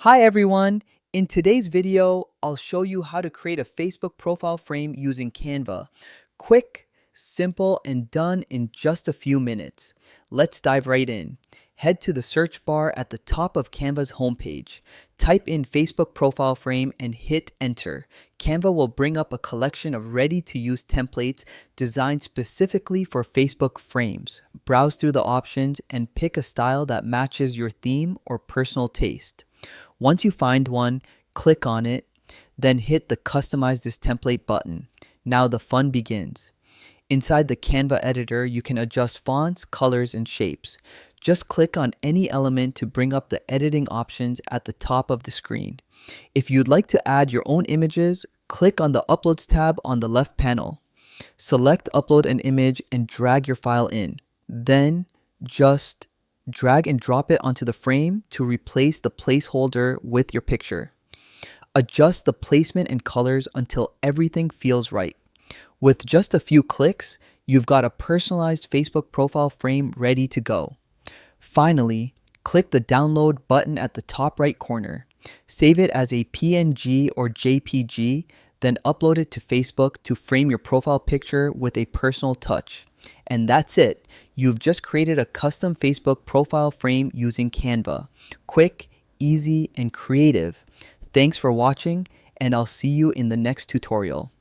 Hi everyone! In today's video, I'll show you how to create a Facebook profile frame using Canva. Quick, simple, and done in just a few minutes. Let's dive right in. Head to the search bar at the top of Canva's homepage. Type in Facebook profile frame and hit enter. Canva will bring up a collection of ready-to-use templates designed specifically for Facebook frames. Browse through the options and pick a style that matches your theme or personal taste. Once you find one, click on it, then hit the Customize this template button. Now the fun begins. Inside the Canva editor, you can adjust fonts, colors, and shapes. Just click on any element to bring up the editing options at the top of the screen. If you'd like to add your own images, click on the Uploads tab on the left panel. Select Upload an image and drag your file in. Then just drag and drop it onto the frame to replace the placeholder with your picture. Adjust the placement and colors until everything feels right. With just a few clicks, you've got a personalized Facebook profile frame ready to go. Finally, click the download button at the top right corner. Save it as a PNG or JPG, then upload it to Facebook to frame your profile picture with a personal touch. And that's it. You've just created a custom Facebook profile frame using Canva. Quick, easy, and creative. Thanks for watching, and I'll see you in the next tutorial.